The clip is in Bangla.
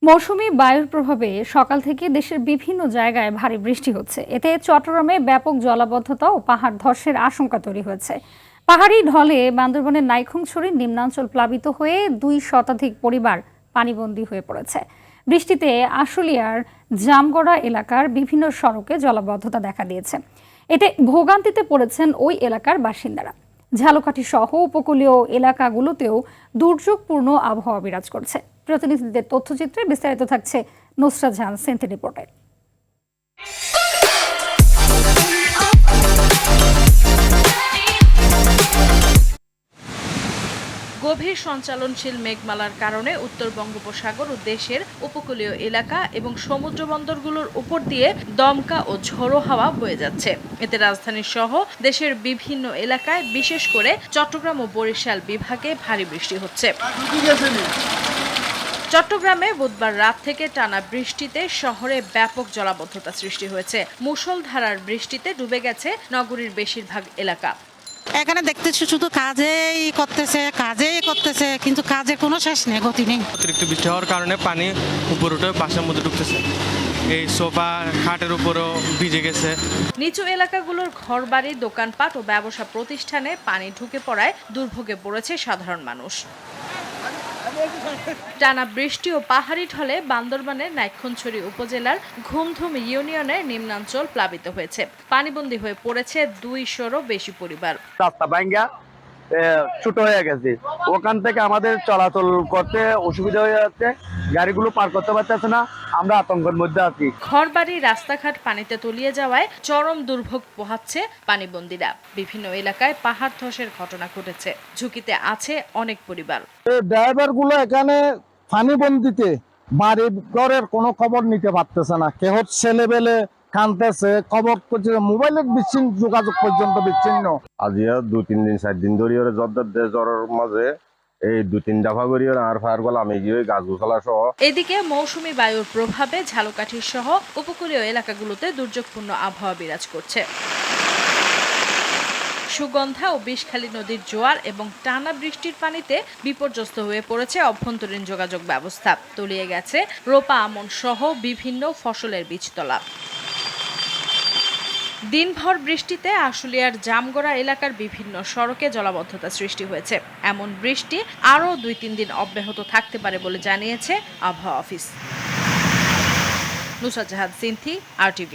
মৌসুমী বায়ুর প্রভাবে সকাল থেকে দেশের বিভিন্ন জায়গায় ভারী বৃষ্টি হচ্ছে। এতে চট্টগ্রামে ব্যাপক জলাবদ্ধতা ও পাহাড় ধসের আশঙ্কা তৈরি হয়েছে। পাহাড়ি ঢলে বান্দরবানের নাইক্ষ্যংছড়ির নিম্নাঞ্চল প্লাবিত হয়ে 2 শতাধিক পরিবার পানিবন্দী হয়ে পড়েছে। বৃষ্টিতে আশুলিয়ার জামগড়া এলাকার বিভিন্ন সড়কে জলাবদ্ধতা দেখা দিয়েছে। এতে ভোগান্তিতে পড়েছেন ওই এলাকার বাসিন্দারা। ঝালকাঠি সহ উপকূলীয় এলাকাগুলোতেও দুর্যোগপূর্ণ আবহাওয়া বিরাজ করছে। প্রতিনিধিদের তথ্যচিত্রে বিস্তারিত থাকছে নুসরাত জাহান সেন্থি রিপোর্টে। গভীর সঞ্চালনশীল মেঘমালার কারণে উত্তর বঙ্গোপসাগর ও দেশের উপকূলীয় এলাকা এবং সমুদ্র বন্দরগুলোর উপর দিয়ে দমকা ও ঝোড়ো হাওয়া বয়ে যাচ্ছে। এতে রাজধানী সহ দেশের বিভিন্ন এলাকায়, বিশেষ করে চট্টগ্রাম ও বরিশাল বিভাগে ভারী বৃষ্টি হচ্ছে। চট্টগ্রামে বুধবার রাত থেকে টানা বৃষ্টিতে শহরে ব্যাপক জলাবদ্ধতা সৃষ্টি হয়েছে। মুষলধারার বৃষ্টিতে ডুবে গেছে নগরীর বেশিরভাগ এলাকা। এখানে দেখতেছি শুধু কাজেই করতেছে, কিন্তু কাজের কোনো শেষ নেই, গতি নেই। অতিরিক্ত বৃষ্টি হওয়ার কারণে পানি উপর উঠে বাসার মধ্যে ঢুকতেছে। এই সোফা খাটের উপরও ভিজে গেছে। নিচু এলাকাগুলোর ঘরবাড়ি, দোকানপাট ও ব্যবসা প্রতিষ্ঠানে পানি ঢুকে পড়ায় দুর্ভোগে পড়েছে সাধারণ মানুষ। টানা বৃষ্টি ও পাহাড়ি ঢলে বান্দরবানের নাইক্ষ্যংছড়ি উপজেলার ঘুমধুম ইউনিয়নের নিম্নাঞ্চল প্লাবিত হয়েছে। পানিবন্দী হয়ে পড়েছে 200-রও বেশি পরিবার। রাস্তা ভাঙ্গা ছোট হয়ে গেছে, ওখান থেকে আমাদের চলাচল করতে অসুবিধা হয়ে যাচ্ছে, গাড়িগুলো পার করতে পারতেছে না, আমরা আতঙ্কের মধ্যে আছি। ঘরবাড়ি, রাস্তাঘাট পানিতে তলিয়ে যাওয়ায় চরম দুর্ভোগ পোহাচ্ছে পানিবন্দীরা। বিভিন্ন এলাকায় পাহাড় ধসের ঘটনা ঘটেছে, ঝুঁকিতে আছে অনেক পরিবার। ড্রাইভার গুলো এখানে পানিবন্দিতে বাড়ি ঘরের কোনো খবর নিতে পারতেছে না, কেহ ছেলেবেলে কানতেছে, খবর করছে, মোবাইলের বিচ্ছিন্ন যোগাযোগ পর্যন্ত বিচ্ছিন্ন। আজিয়া 2-3 দিন 4 দিন ধরে জ্বরের মাঝে এই 2-3 দফা করি আর ফায়ার গলা আমি গিয়ে গাছ গোছালা সহ। এদিকে মৌসুমী বায়ুর প্রভাবে ঝালকাঠি সহ উপকূলীয় এলাকাগুলোতে দুর্যোগপূর্ণ আবহাওয়া বিরাজ করছে। সুগন্ধা ও বিষখালী নদীর জোয়ার এবং টানা বৃষ্টির পানিতে বিপর্যস্ত হয়ে পড়েছে অভ্যন্তরীণ যোগাযোগ ব্যবস্থা। তলিয়ে গেছে রোপা, আমন সহ বিভিন্ন ফসলের বীজতলা। দিনভর বৃষ্টিতে আশুলিয়ার জামগড়া এলাকার বিভিন্ন সড়কে জলাবদ্ধতা সৃষ্টি হয়েছে। এমন বৃষ্টি আরও 2-3 দিন অব্যাহত থাকতে পারে বলে জানিয়েছে আবহাওয়া অফিস। নুসরাত জাহান সিন্থি, RTV।